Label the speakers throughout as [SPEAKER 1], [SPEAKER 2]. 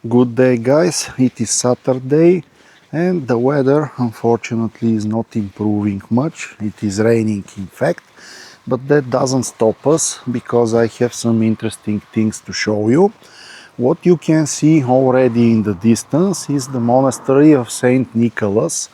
[SPEAKER 1] Good day, guys. It is Saturday and the weather unfortunately is not improving much. It is raining in fact, but that doesn't stop us because I have some interesting things to show you. What you can see already in the distance is the Monastery of Saint Nicholas,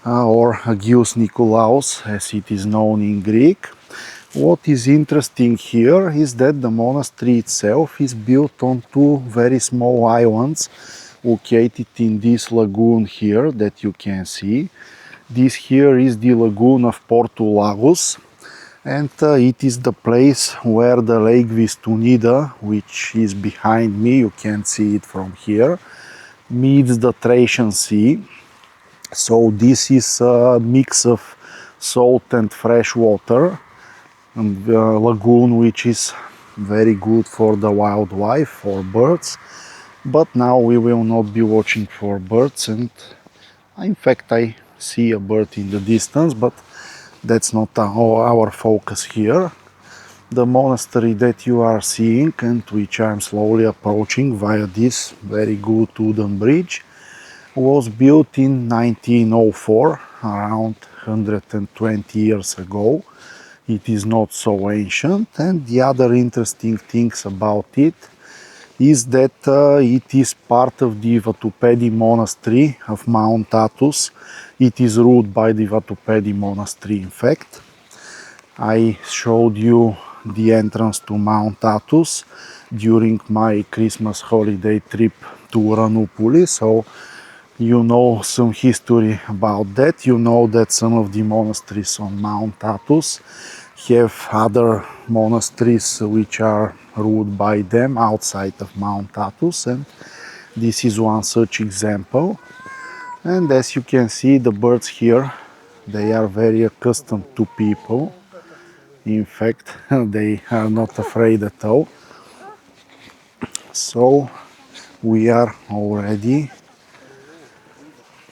[SPEAKER 1] or Agios Nikolaos as it is known in Greek. What is interesting here is that the monastery itself is built on two very small islands located in this lagoon here that you can see. This here is the lagoon of Porto Lagos, and it is the place where the Lake Vistonida, which is behind me, you can't see it from here, meets the Thracian Sea. So this is a mix of salt and fresh water, and lagoon which is very good for the wildlife, for birds. But now we will not be watching for birds, and in fact I see a bird in the distance, but that's not our focus here. The monastery that you are seeing and which I'm slowly approaching via this very good wooden bridge was built in 1904, around 120 years ago. It is not so ancient, and the other interesting things about it is that it is part of the Vatopedi monastery of Mount Athos. It is ruled by the Vatopedi monastery in fact. I showed you the entrance to Mount Athos during my Christmas holiday trip to Uranopolis, so you know some history about that. You know that some of the monasteries on Mount Athos have other monasteries which are ruled by them outside of Mount Athos, and this is one such example. And as you can see, the birds here, they are very accustomed to people. In fact, they are not afraid at all. So we are already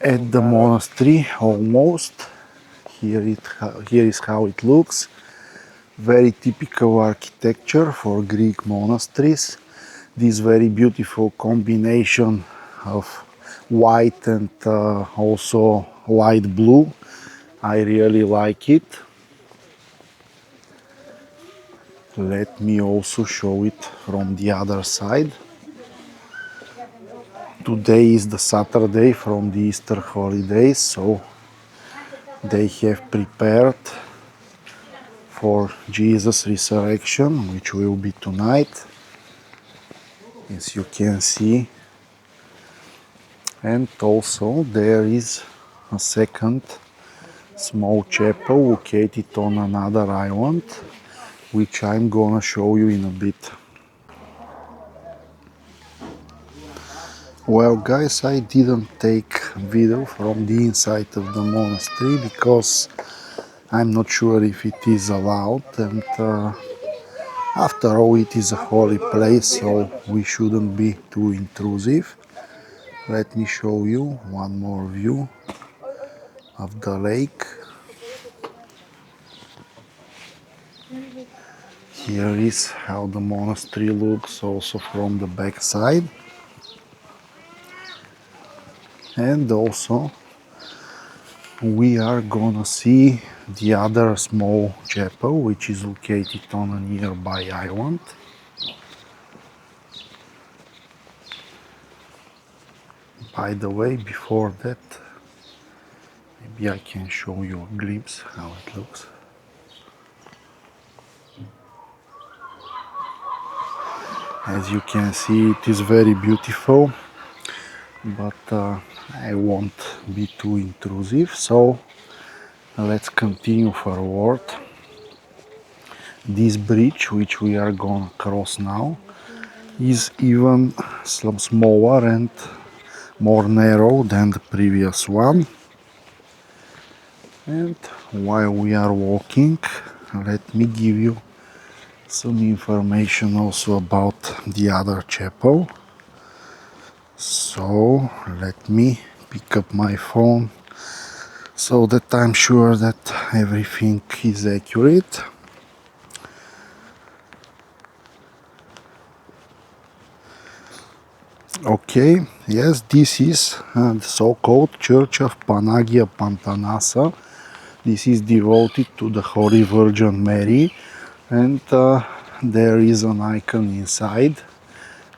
[SPEAKER 1] at the monastery almost. Here is how it looks. Very typical architecture for Greek monasteries. This very beautiful combination of white and also light blue. I really like it. Let me also show it from the other side. Today is the Saturday from the Easter holidays, so they have prepared for Jesus' resurrection, which will be tonight, as you can see. And also there is a second small chapel located on another island, which I'm gonna show you in a bit. Well guys, I didn't take video from the inside of the monastery because I'm not sure if it is allowed, and after all it is a holy place, so we shouldn't be too intrusive. Let me show you one more view of the lake. Here is how the monastery looks also from the back side. And also we are gonna see the other small chapel, which is located on a nearby island. By the way, before that, maybe I can show you a glimpse how it looks. As you can see, it is very beautiful, but I won't be too intrusive, so let's continue forward. This bridge, which we are gonna cross now, is even smaller and more narrow than the previous one. And while we are walking, let me give you some information also about the other chapel. So let me pick up my phone so that I'm sure that everything is accurate. Okay, yes, this is the so-called Church of Panagia Pantanassa. This is devoted to the Holy Virgin Mary, and there is an icon inside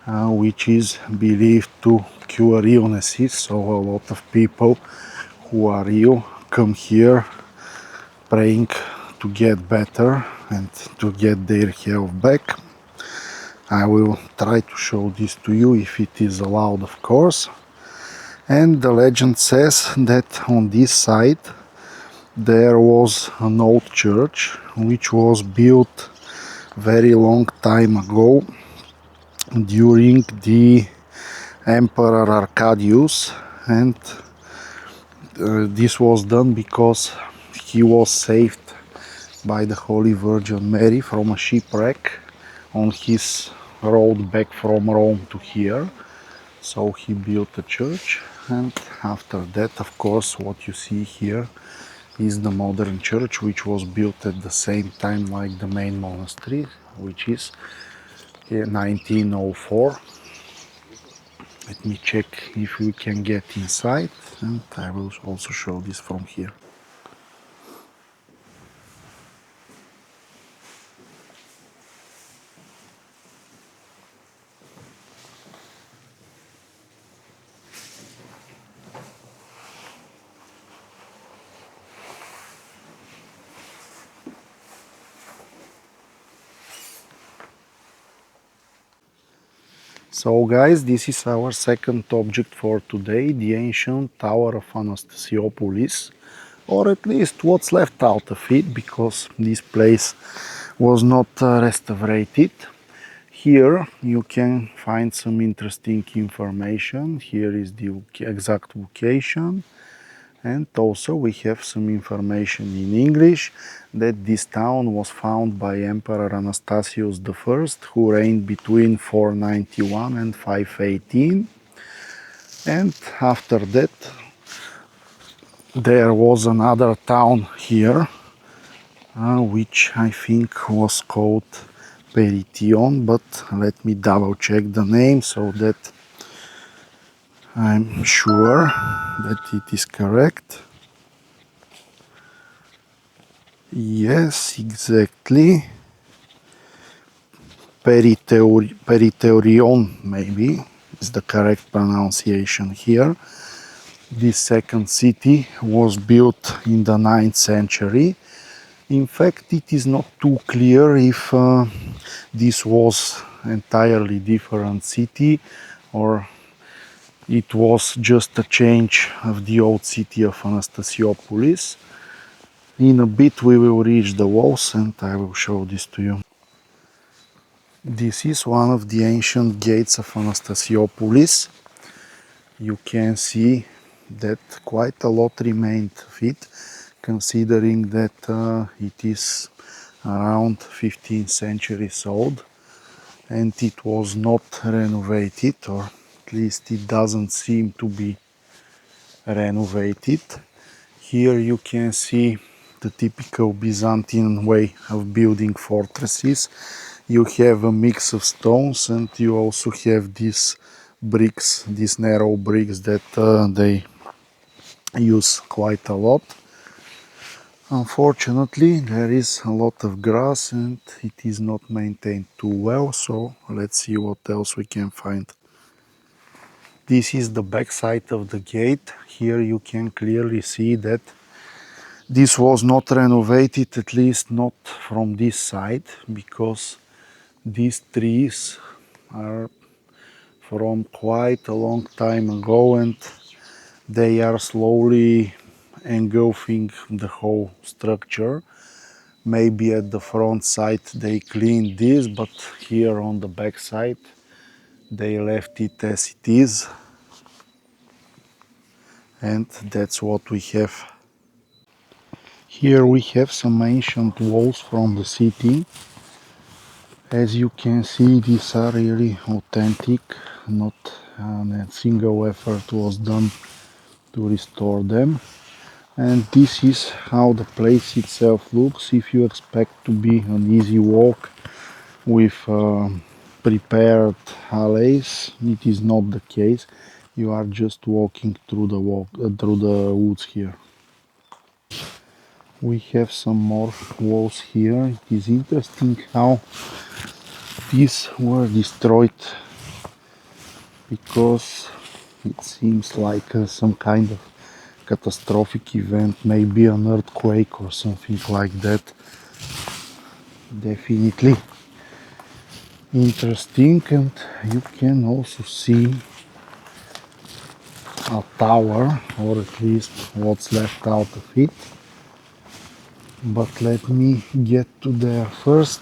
[SPEAKER 1] which is believed to cure illnesses. So a lot of people who are ill come here praying to get better and to get their health back. I will try to show this to you if it is allowed, of course. And the legend says that on this side there was an old church which was built very long time ago during the Emperor Arcadius, and this was done because he was saved by the Holy Virgin Mary from a shipwreck on his road back from Rome to here. So he built a church, and after that, of course, what you see here is the modern church, which was built at the same time like the main monastery, which is 1904. Let me check if we can get inside, and I will also show this from here. So guys, this is our second object for today, the ancient tower of Anastasiopolis, or at least what's left out of it, because this place was not restorated. Here you can find some interesting information. Here is the exact location, and also we have some information in English that this town was founded by Emperor Anastasius I, who reigned between 491 and 518. And after that there was another town here, which I think was called Perition, but let me double check the name so that I'm sure that it is correct. Yes, exactly. Periterion, maybe, is the correct pronunciation here. This second city was built in the 9th century. In fact, it is not too clear if this was entirely different city or it was just a change of the old city of Anastasiopolis. In a bit we will reach the walls and I will show this to you. This is one of the ancient gates of Anastasiopolis. You can see that quite a lot remained of it, considering that it is around 15th centuries old and it was not renovated, or at least it doesn't seem to be renovated. Here you can see the typical Byzantine way of building fortresses. You have a mix of stones and you also have these bricks, these narrow bricks that they use quite a lot. Unfortunately, there is a lot of grass and it is not maintained too well, so let's see what else we can find. This is the back side of the gate. Here you can clearly see that this was not renovated, at least not from this side, because these trees are from quite a long time ago and they are slowly engulfing the whole structure. Maybe at the front side they cleaned this, but here on the back side they left it as it is, and that's what we have. Here we have some ancient walls from the city. As you can see, these are really authentic, not a single effort was done to restore them. And this is how the place itself looks. If you expect to be an easy walk with prepared alleys. It is not the case. You are just walking through the woods here. We have some more walls here. It is interesting how these were destroyed, because it seems like some kind of catastrophic event, maybe an earthquake or something like that. Definitely interesting. And you can also see a tower, or at least what's left out of it. But let me get to there first.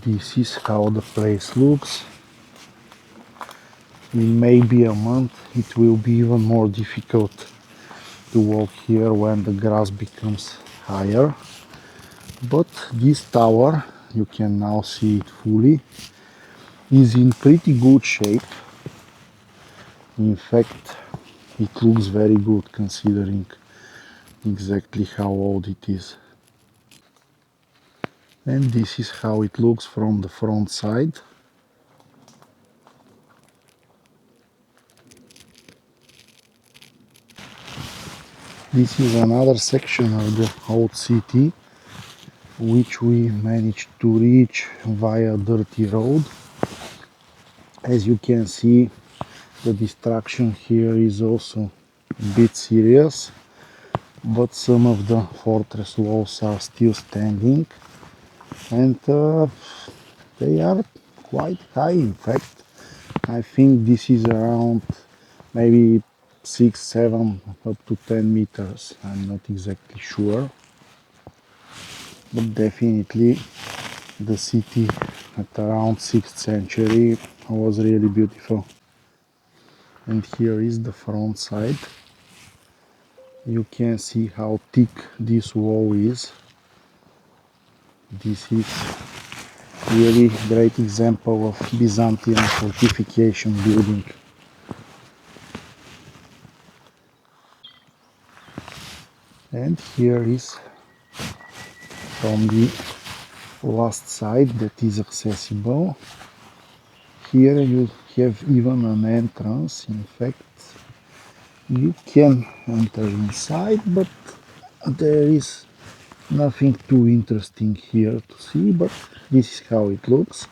[SPEAKER 1] This is how the place looks. In maybe a month it will be even more difficult to walk here when the grass becomes higher. But this tower, you can now see it fully, is in pretty good shape. In fact, it looks very good considering exactly how old it is. And this is how it looks from the front side. This is another section of the old city, which we managed to reach via dirty road. As you can see, the destruction here is also a bit serious, but some of the fortress walls are still standing, and they are quite high. In fact, I think this is around maybe 6, 7, up to 10 meters. I'm not exactly sure, but definitely the city at around 6th century was really beautiful. And here is the front side. You can see how thick this wall is. This is really great example of Byzantine fortification building. And here is from the last side that is accessible. Here you have even an entrance. In fact, you can enter inside, but there is nothing too interesting here to see, but this is how it looks.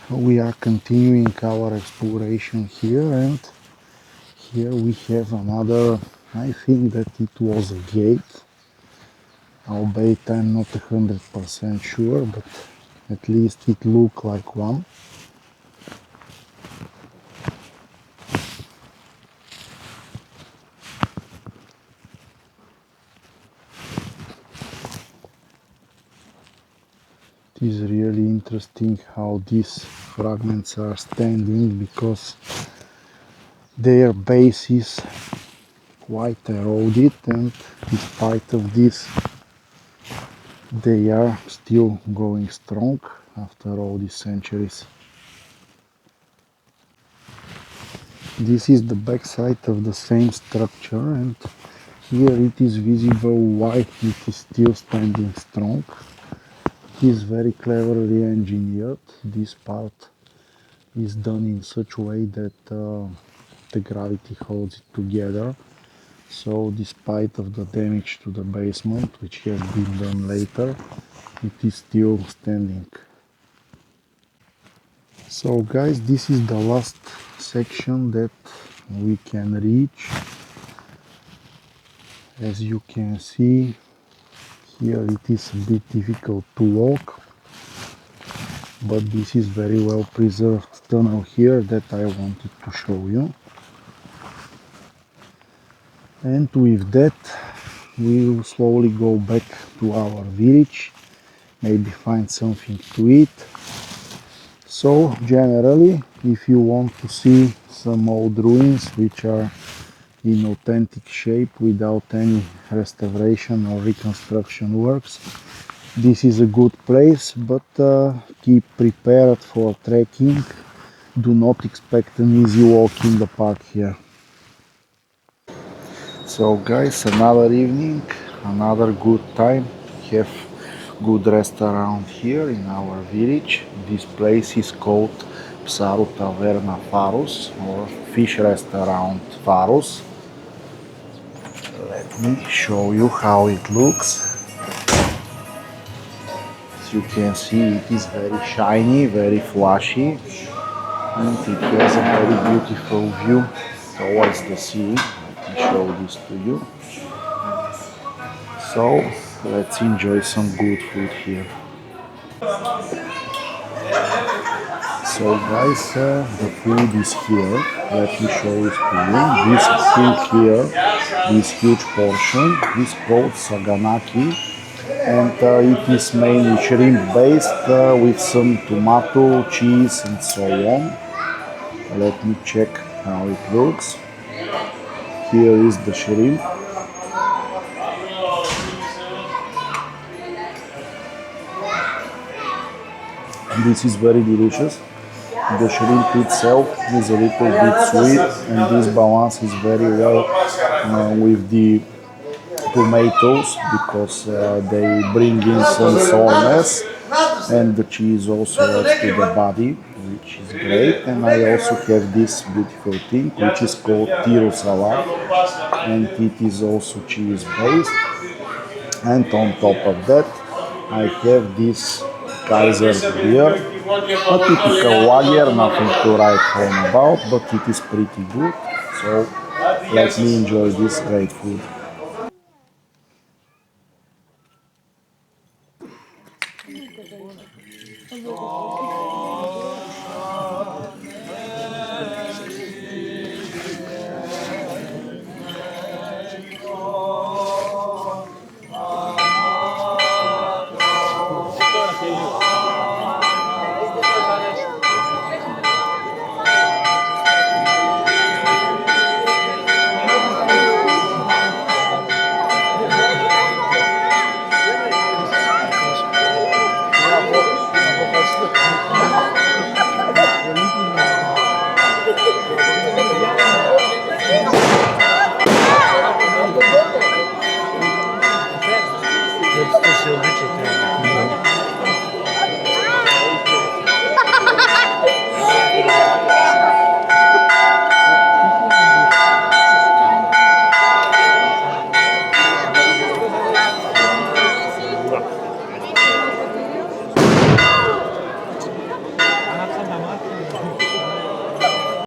[SPEAKER 1] We are continuing our exploration here, and here we have another, I think that it was a gate, albeit I'm not 100% sure, but at least it looked like one. It is really interesting how these fragments are standing, because their base is quite eroded, and in spite of this they are still going strong after all these centuries. This is the backside of the same structure, and here it is visible why it is still standing strong. It is very cleverly engineered. This part is done in such a way that the gravity holds it together. So despite of the damage to the basement, which has been done later, it is still standing. So guys, this is the last section that we can reach. As you can see, here it is a bit difficult to walk, but this is very well preserved tunnel here that I wanted to show you. And with that, we will slowly go back to our village, maybe find something to eat. So generally, if you want to see some old ruins which are in authentic shape without any restoration or reconstruction works, this is a good place, but keep prepared for trekking do not expect an easy walk in the park here. So guys, another evening, another good time. Have good restaurant here in our village. This place is called Psaru Taverna Farus, or fish restaurant Farus. Let me show you how it looks. As you can see, it is very shiny, very flashy, and it has a very beautiful view towards the sea. Let me show this to you. So let's enjoy some good food here. So guys, the food is here. Let me show it to you. This thing here, this huge portion, is called saganaki, and it is mainly shrimp based with some tomato, cheese, and so on. Let me check how it looks. Here is the shrimp. This is very delicious. The shrimp itself is a little bit sweet, and this balance is very well with the tomatoes, because they bring in some sourness, and the cheese also adds to the body, which is great. And I also have this beautiful thing which is called tiro salad, and it is also cheese based. And on top of that I have this Kaiser beer, a typical lager, nothing to write home about, but it is pretty good. So let me enjoy this great food.